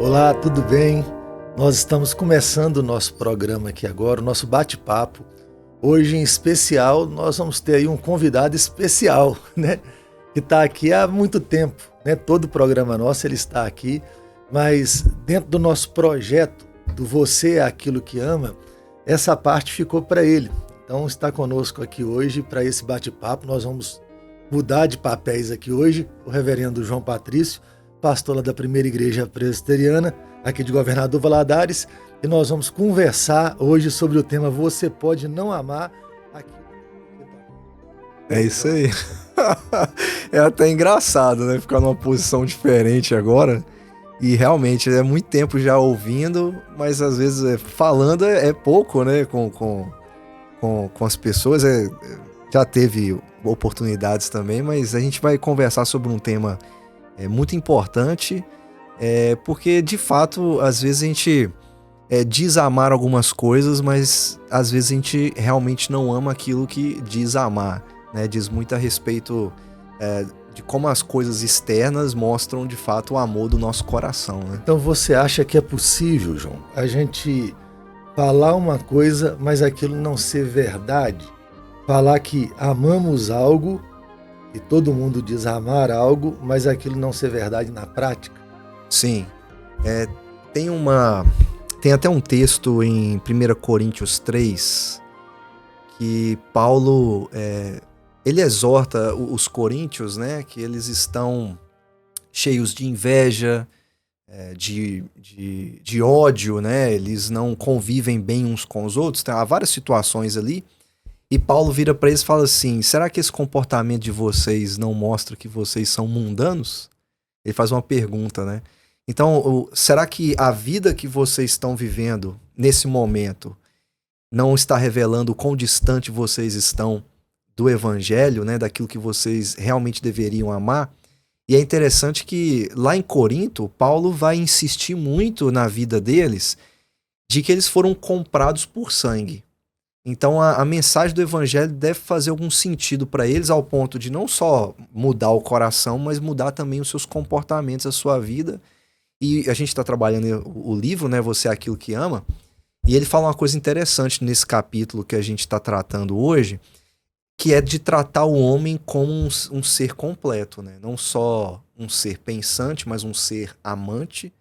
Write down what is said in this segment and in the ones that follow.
Olá, tudo bem? Nós estamos começando o nosso programa aqui agora, o nosso bate-papo. Hoje, em especial, nós vamos ter aí um convidado especial, né? Que está aqui há muito tempo, né? Todo o programa nosso ele está aqui, mas dentro do nosso projeto do Você é Aquilo que Ama, essa parte ficou para ele. Então está conosco aqui hoje para esse bate-papo. Nós vamos mudar de papéis aqui hoje. O reverendo João Patrício, pastor lá da Primeira Igreja Presbiteriana, aqui de Governador Valadares, e nós vamos conversar hoje sobre o tema Você Pode Não Amar Aquilo que Ama. É isso aí. É até engraçado, né? Ficar numa posição diferente agora. E realmente é muito tempo já ouvindo, mas às vezes falando é pouco, né? Com as pessoas. Já teve oportunidades também, mas a gente vai conversar sobre um tema muito importante, porque de fato, às vezes a gente diz amar algumas coisas, mas às vezes a gente realmente não ama aquilo que diz amar, né? Diz muito a respeito de como as coisas externas mostram de fato o amor do nosso coração, né? Então você acha que é possível, João, a gente falar uma coisa, mas aquilo não ser verdade? Falar que amamos algo e todo mundo diz amar algo, mas aquilo não ser verdade na prática? Sim. Tem até um texto em 1 Coríntios 3 que Paulo ele exorta os coríntios, né, que eles estão cheios de inveja, de ódio, né, eles não convivem bem uns com os outros, há várias situações ali, e Paulo vira para eles e fala assim: será que esse comportamento de vocês não mostra que vocês são mundanos? Ele faz uma pergunta, né? Então, será que a vida que vocês estão vivendo nesse momento não está revelando o quão distante vocês estão do evangelho, né, daquilo que vocês realmente deveriam amar? E é interessante que lá em Corinto, Paulo vai insistir muito na vida deles de que eles foram comprados por sangue. Então a mensagem do evangelho deve fazer algum sentido para eles, ao ponto de não só mudar o coração, mas mudar também os seus comportamentos, a sua vida. E a gente está trabalhando o livro, né, Você é Aquilo que Ama, e ele fala uma coisa interessante nesse capítulo que a gente está tratando hoje, que é de tratar o homem como um ser completo, né? Não só um ser pensante, mas um ser amante,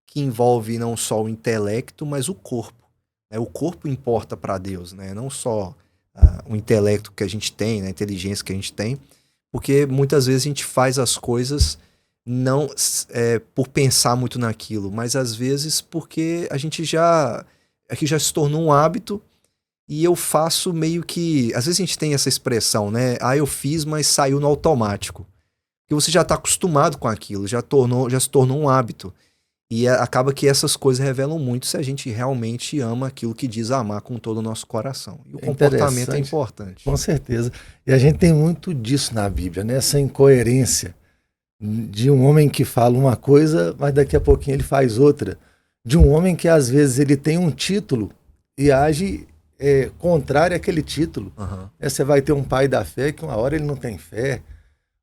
que envolve não só o intelecto, mas o corpo. Né? O corpo importa para Deus, né? Não só o intelecto que a gente tem, né? A inteligência que a gente tem, porque muitas vezes a gente faz as coisas não por pensar muito naquilo, mas às vezes porque a gente já se tornou um hábito. E eu faço meio que... Às vezes a gente tem essa expressão, né? Eu fiz, mas saiu no automático. Porque você já está acostumado com aquilo, já se tornou um hábito. E acaba que essas coisas revelam muito se a gente realmente ama aquilo que diz amar com todo o nosso coração. E o comportamento é importante. Com certeza. E a gente tem muito disso na Bíblia, né? Essa incoerência de um homem que fala uma coisa, mas daqui a pouquinho ele faz outra. De um homem que às vezes ele tem um título e age contrário àquele título. Uhum. Você vai ter um pai da fé que uma hora ele não tem fé,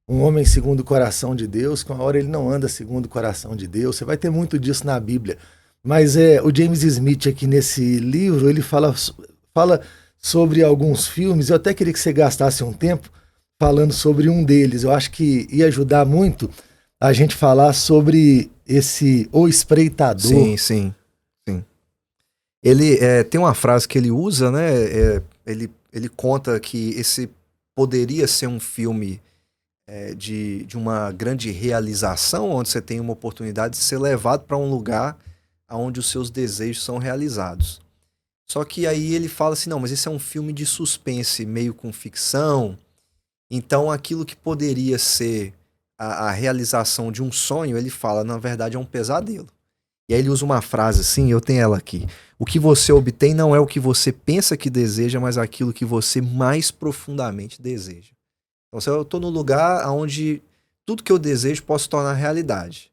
um homem segundo o coração de Deus, que uma hora ele não anda segundo o coração de Deus. Você vai ter muito disso na Bíblia. Mas o James Smith aqui nesse livro, ele fala sobre alguns filmes. Eu até queria que você gastasse um tempo falando sobre um deles. Eu acho que ia ajudar muito a gente falar sobre O Espreitador. Sim. Ele tem uma frase que ele usa, né? Ele conta que esse poderia ser um filme de uma grande realização, onde você tem uma oportunidade de ser levado para um lugar onde os seus desejos são realizados. Só que aí ele fala assim: não, mas esse é um filme de suspense, meio com ficção. Então aquilo que poderia ser a realização de um sonho, ele fala, na verdade é um pesadelo. E aí ele usa uma frase assim, eu tenho ela aqui: o que você obtém não é o que você pensa que deseja, mas aquilo que você mais profundamente deseja. Então, se eu estou no lugar onde tudo que eu desejo pode se tornar realidade.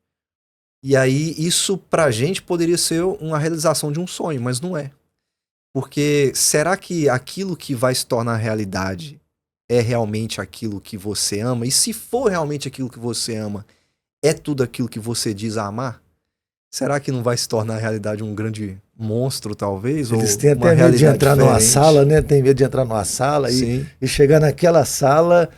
E aí isso pra gente poderia ser uma realização de um sonho, mas não é. Porque será que aquilo que vai se tornar realidade é realmente aquilo que você ama? E se for realmente aquilo que você ama, é tudo aquilo que você diz amar? será que não vai se tornar, na realidade, um grande monstro, talvez? Eles ou têm uma até medo de realidade entrar numa diferente? sala, né? Tem medo de entrar numa sala Sim, e chegar naquela sala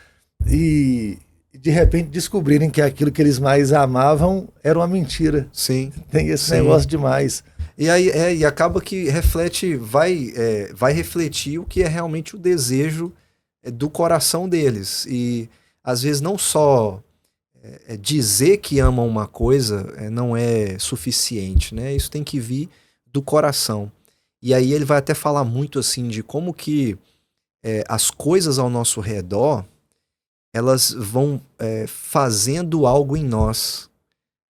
e de repente descobrirem que aquilo que eles mais amavam era uma mentira. sim, Tem esse sim. negócio demais. E aí e acaba que reflete, vai refletir o que é realmente o desejo do coração deles. E às vezes não só dizer que amam uma coisa não é suficiente, né? Isso tem que vir do coração. E aí ele vai até falar muito assim de como que as coisas ao nosso redor elas vão fazendo algo em nós,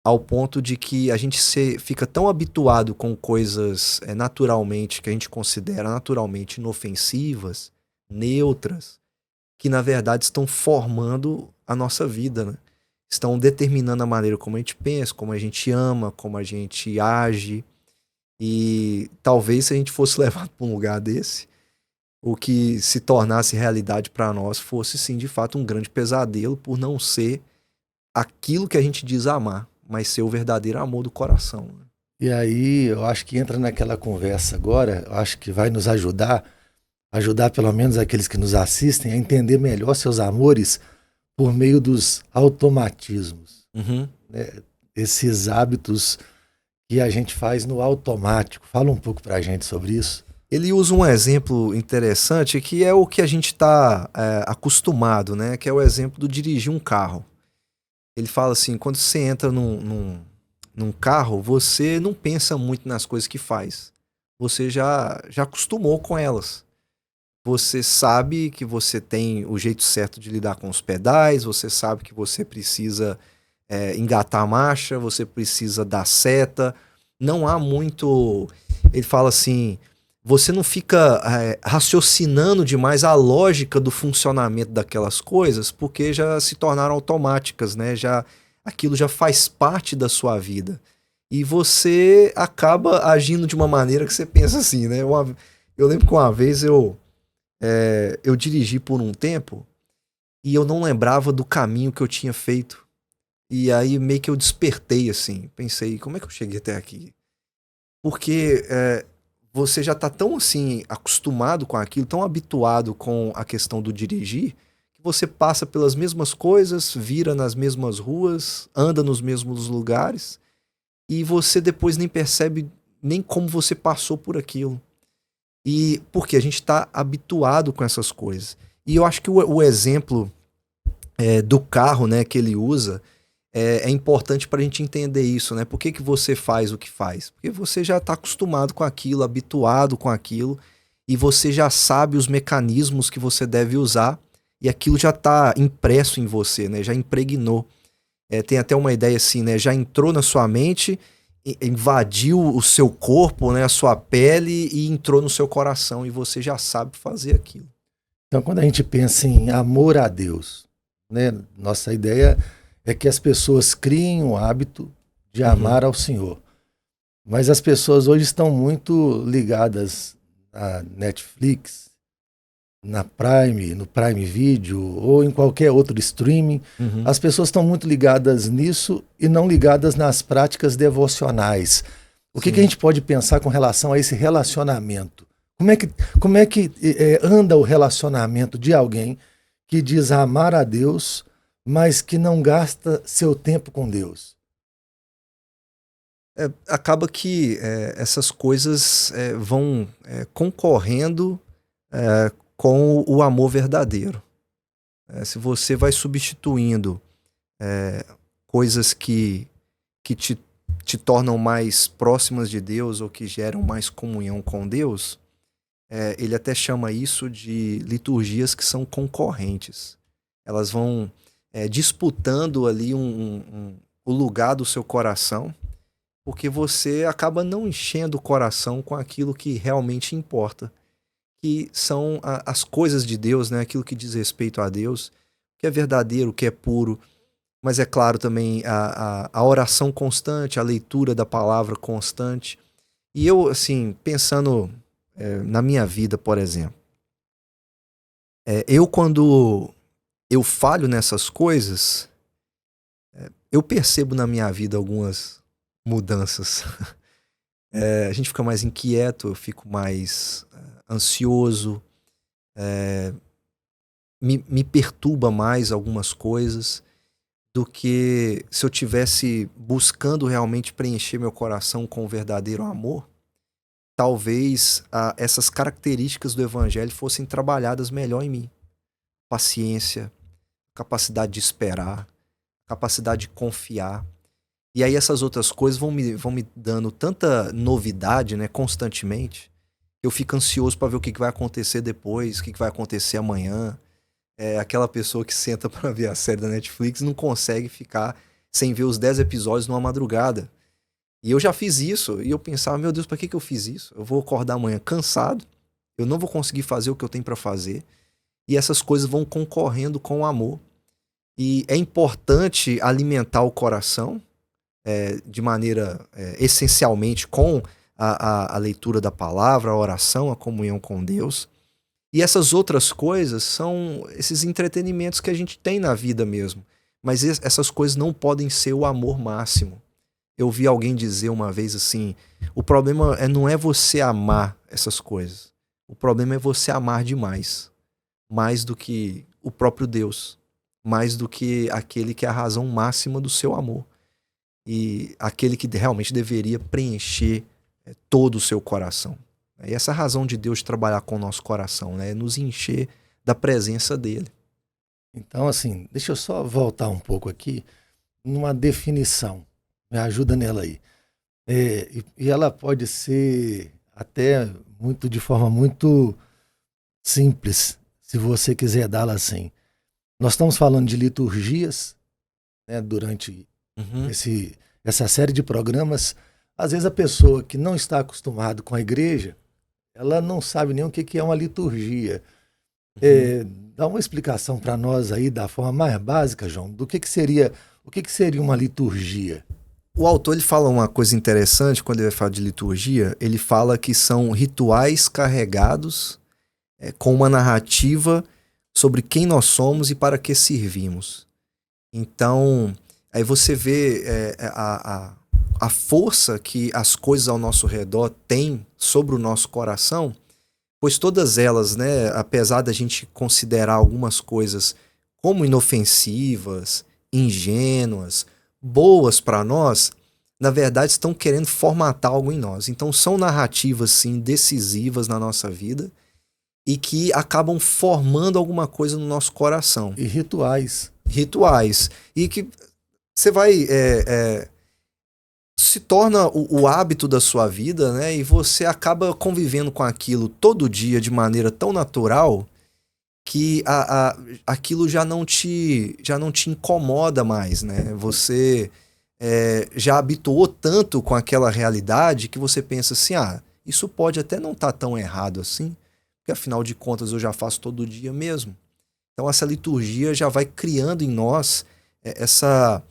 ao ponto de que a gente fica tão habituado com coisas naturalmente, que a gente considera naturalmente inofensivas, neutras, que na verdade estão formando a nossa vida, né? Estão determinando a maneira como a gente pensa, como a gente ama, como a gente age. E talvez se a gente fosse levado para um lugar desse, o que se tornasse realidade para nós fosse sim de fato um grande pesadelo por não ser aquilo que a gente diz amar, mas ser o verdadeiro amor do coração, né? E aí eu acho que entra naquela conversa agora, eu acho que vai nos ajudar pelo menos aqueles que nos assistem a entender melhor seus amores por meio dos automatismos, Uhum. né? Esses hábitos que a gente faz no automático. Fala um pouco pra gente sobre isso. Ele usa um exemplo interessante que é o que a gente está acostumado, né? Que é o exemplo do dirigir um carro. Ele fala assim, quando você entra num carro, você não pensa muito nas coisas que faz. Você já acostumou com elas. Você sabe que você tem o jeito certo de lidar com os pedais, você sabe que você precisa engatar a marcha, você precisa dar seta. Não há muito. Ele fala assim: você não fica raciocinando demais a lógica do funcionamento daquelas coisas, porque já se tornaram automáticas, né? Aquilo já faz parte da sua vida. E você acaba agindo de uma maneira que você pensa assim, né? Eu lembro que uma vez eu dirigi por um tempo e eu não lembrava do caminho que eu tinha feito. E aí meio que eu despertei assim, pensei, como é que eu cheguei até aqui? Porque você já tá tão assim acostumado com aquilo, tão habituado com a questão do dirigir, que você passa pelas mesmas coisas, vira nas mesmas ruas, anda nos mesmos lugares e você depois nem percebe nem como você passou por aquilo. E porque a gente está habituado com essas coisas. E eu acho que o exemplo do carro, né, que ele usa é importante para a gente entender isso, né? Por que que você faz o que faz? Porque você já está acostumado com aquilo, habituado com aquilo, e você já sabe os mecanismos que você deve usar, e aquilo já está impresso em você, né? Já impregnou. Tem até uma ideia assim, né? Já entrou na sua mente, invadiu o seu corpo, né? A sua pele e entrou no seu coração, e você já sabe fazer aquilo. Então, quando a gente pensa em amor a Deus, né, nossa ideia é que as pessoas criem o hábito de Uhum, amar ao Senhor. Mas as pessoas hoje estão muito ligadas na Netflix, na Prime, no Prime Video ou em qualquer outro streaming. uhum. As pessoas estão muito ligadas nisso e não ligadas nas práticas devocionais. O que a Sim. gente pode pensar com relação a esse relacionamento? Como é que anda o relacionamento de alguém que diz amar a Deus, mas que não gasta seu tempo com Deus? Acaba que essas coisas vão concorrendo com o amor verdadeiro. Se você vai substituindo coisas que te tornam mais próximas de Deus ou que geram mais comunhão com Deus, ele até chama isso de liturgias que são concorrentes. Elas vão disputando ali o lugar do seu coração, porque você acaba não enchendo o coração com aquilo que realmente importa, que são as coisas de Deus, né? Aquilo que diz respeito a Deus, o que é verdadeiro, o que é puro, mas é claro também a oração constante, a leitura da palavra constante. E eu, assim, pensando na minha vida, por exemplo, eu quando eu falho nessas coisas, eu percebo na minha vida algumas mudanças. A gente fica mais inquieto, eu fico mais ansioso, me perturba mais algumas coisas do que se eu tivesse buscando realmente preencher meu coração com o verdadeiro amor. Talvez essas características do evangelho fossem trabalhadas melhor em mim. Paciência, capacidade de esperar, capacidade de confiar. E aí essas outras coisas vão me dando tanta novidade, né, constantemente. Eu fico ansioso para ver o que vai acontecer depois, o que vai acontecer amanhã. Aquela pessoa que senta para ver a série da Netflix não consegue ficar sem ver os 10 episódios numa madrugada. E eu já fiz isso, e eu pensava, meu Deus, para que eu fiz isso? Eu vou acordar amanhã cansado, eu não vou conseguir fazer o que eu tenho para fazer, e essas coisas vão concorrendo com o amor. E é importante alimentar o coração, de maneira essencialmente com a leitura da palavra, a oração, a comunhão com Deus. E essas outras coisas são esses entretenimentos que a gente tem na vida mesmo. Mas essas coisas não podem ser o amor máximo. Eu vi alguém dizer uma vez assim, o problema não é você amar essas coisas. O problema é você amar demais. Mais do que o próprio Deus. Mais do que aquele que é a razão máxima do seu amor. E aquele que realmente deveria preencher todo o seu coração. E essa é a razão de Deus trabalhar com o nosso coração, né? É nos encher da presença dele. Então, assim, deixa eu só voltar um pouco aqui numa definição. Me ajuda nela aí. E ela pode ser até de forma muito simples, se você quiser dá-la assim. Nós estamos falando de liturgias, né, durante essa série de programas. Às vezes a pessoa que não está acostumada com a igreja, ela não sabe nem o que é uma liturgia. Dá uma explicação para nós aí da forma mais básica, João, do que seria uma liturgia? O autor ele fala uma coisa interessante quando ele vai falar de liturgia. Ele fala que são rituais carregados com uma narrativa sobre quem nós somos e para que servimos. Então, aí você vê a força que as coisas ao nosso redor têm sobre o nosso coração, pois todas elas, né, apesar da gente considerar algumas coisas como inofensivas, ingênuas, boas para nós, na verdade estão querendo formatar algo em nós. Então são narrativas, sim, decisivas na nossa vida e que acabam formando alguma coisa no nosso coração. E rituais. E que você vai... se torna o hábito da sua vida, né? E você acaba convivendo com aquilo todo dia de maneira tão natural que aquilo já não te incomoda mais, né? Você já habituou tanto com aquela realidade que você pensa assim, isso pode até não estar tão errado assim, porque afinal de contas eu já faço todo dia mesmo. Então essa liturgia já vai criando em nós essa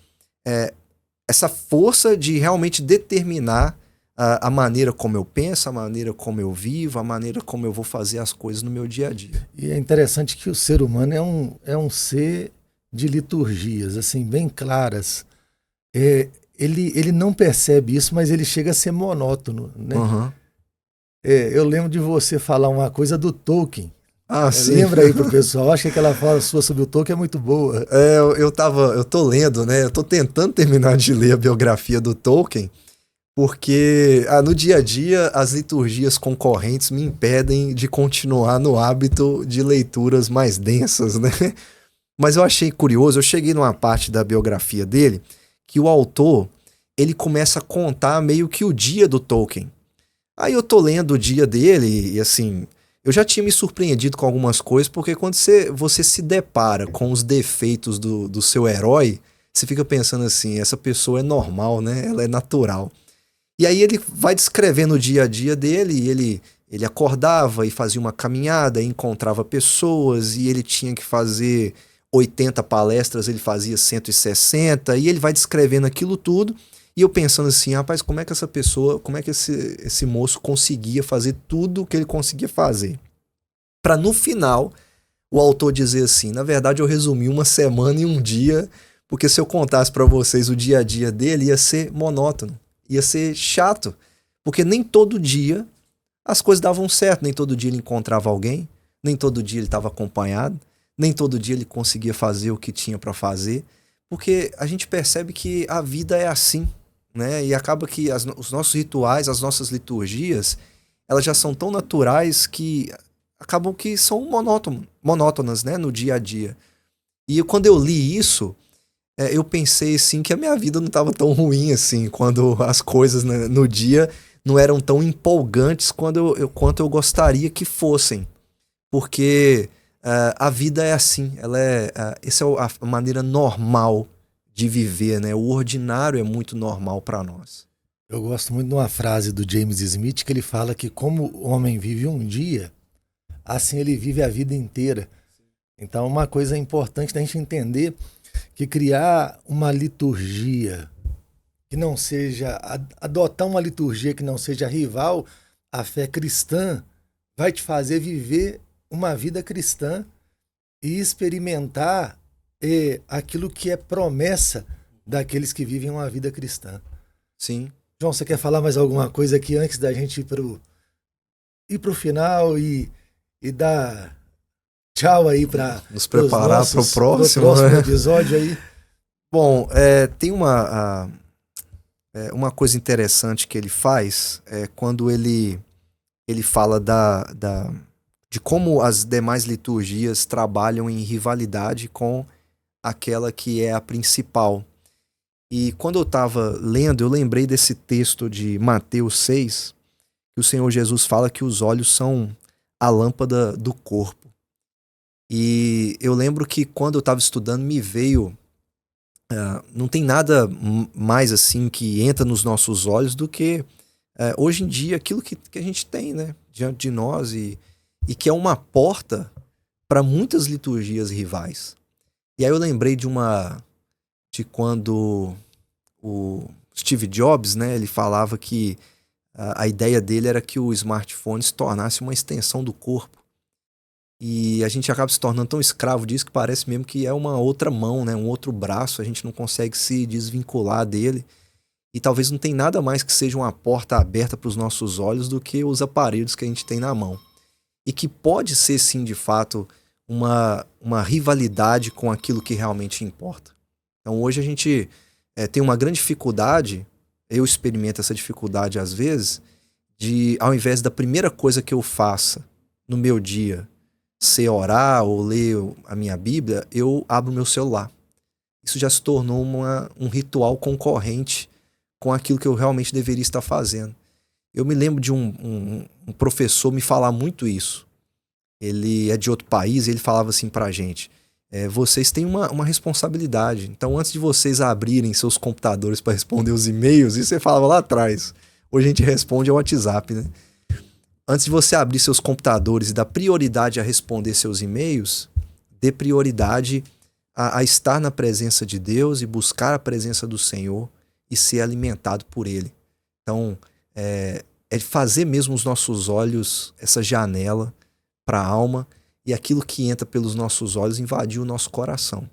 força de realmente determinar a maneira como eu penso, a maneira como eu vivo, a maneira como eu vou fazer as coisas no meu dia a dia. E é interessante que o ser humano é um ser de liturgias, assim, bem claras. Ele não percebe isso, mas ele chega a ser monótono, né? Uhum. Eu lembro de você falar uma coisa do Tolkien. Sim. Lembra aí pro pessoal, acho que aquela fala sua sobre o Tolkien é muito boa. Eu tô lendo, né? Eu tô tentando terminar de ler a biografia do Tolkien, porque no dia a dia as liturgias concorrentes me impedem de continuar no hábito de leituras mais densas, né? Mas eu achei curioso, eu cheguei numa parte da biografia dele que o autor, ele começa a contar meio que o dia do Tolkien. Aí eu tô lendo o dia dele e assim... Eu já tinha me surpreendido com algumas coisas, porque quando você se depara com os defeitos do seu herói, você fica pensando assim, essa pessoa é normal, né? Ela é natural. E aí ele vai descrevendo o dia a dia dele, e ele acordava e fazia uma caminhada, e encontrava pessoas, e ele tinha que fazer 80 palestras, ele fazia 160, e ele vai descrevendo aquilo tudo, e eu pensando assim, rapaz, como é que essa pessoa, como é que esse moço conseguia fazer tudo o que ele conseguia fazer? Para no final, o autor dizer assim, na verdade eu resumi uma semana em um dia, porque se eu contasse para vocês o dia a dia dele, ia ser monótono. Ia ser chato, porque nem todo dia as coisas davam certo, nem todo dia ele encontrava alguém, nem todo dia ele estava acompanhado, nem todo dia ele conseguia fazer o que tinha para fazer, porque a gente percebe que a vida é assim, né? E acaba que os nossos rituais, as nossas liturgias, elas já são tão naturais que acabam que são monótonas, né, no dia a dia. E quando eu li isso, eu pensei assim que a minha vida não estava tão ruim assim, quando as coisas, né, no dia não eram tão empolgantes quanto eu gostaria que fossem. Porque a vida é assim, essa é a maneira normal de viver, né? O ordinário é muito normal para nós. Eu gosto muito de uma frase do James Smith que ele fala que como o homem vive um dia, assim ele vive a vida inteira. Então uma coisa importante da gente entender que criar uma liturgia que não seja, adotar uma liturgia que não seja rival à fé cristã, vai te fazer viver uma vida cristã e experimentar aquilo que é promessa daqueles que vivem uma vida cristã. Sim. João, você quer falar mais alguma coisa aqui antes da gente ir pro final e dar tchau aí para nos preparar para o próximo episódio aí? Bom, tem uma coisa interessante que ele faz quando ele fala de como as demais liturgias trabalham em rivalidade com aquela que é a principal. E quando eu estava lendo, eu lembrei desse texto de Mateus 6, que o Senhor Jesus fala que os olhos são a lâmpada do corpo. E eu lembro que quando eu estava estudando, me veio... não tem nada mais assim que entra nos nossos olhos do que hoje em dia aquilo que a gente tem, né, diante de nós e que é uma porta para muitas liturgias rivais. E aí eu lembrei de quando o Steve Jobs, né, ele falava que a ideia dele era que o smartphone se tornasse uma extensão do corpo. E a gente acaba se tornando tão escravo disso que parece mesmo que é uma outra mão, né? Um outro braço, a gente não consegue se desvincular dele. E talvez não tem nada mais que seja uma porta aberta para os nossos olhos do que os aparelhos que a gente tem na mão. E que pode ser, sim, de fato, uma rivalidade com aquilo que realmente importa. Então hoje a gente tem uma grande dificuldade, eu experimento essa dificuldade às vezes, de ao invés da primeira coisa que eu faça no meu dia ser orar ou ler a minha Bíblia, eu abro meu celular. Isso já se tornou um ritual concorrente com aquilo que eu realmente deveria estar fazendo. Eu me lembro de um professor me falar muito isso. Ele é de outro país e ele falava assim pra gente: vocês têm uma responsabilidade. Então, antes de vocês abrirem seus computadores para responder os e-mails, isso você falava lá atrás. Hoje a gente responde ao WhatsApp, né? Antes de você abrir seus computadores e dar prioridade a responder seus e-mails, dê prioridade a estar na presença de Deus e buscar a presença do Senhor e ser alimentado por Ele. Então, é fazer mesmo os nossos olhos essa janela para a alma e aquilo que entra pelos nossos olhos invadir o nosso coração.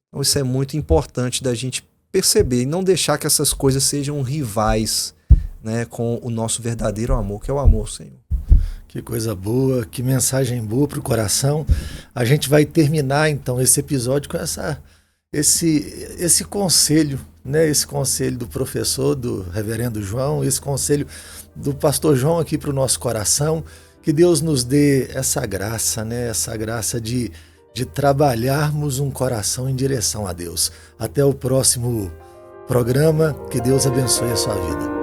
Então, isso é muito importante da gente perceber e não deixar que essas coisas sejam rivais, né, com o nosso verdadeiro amor, que é o amor ao Senhor. Que coisa boa, que mensagem boa para o coração. A gente vai terminar então esse episódio com esse conselho, né? Esse conselho do professor, do reverendo João, esse conselho do pastor João aqui para o nosso coração. Que Deus nos dê essa graça, né? Essa graça de trabalharmos um coração em direção a Deus. Até o próximo programa. Que Deus abençoe a sua vida.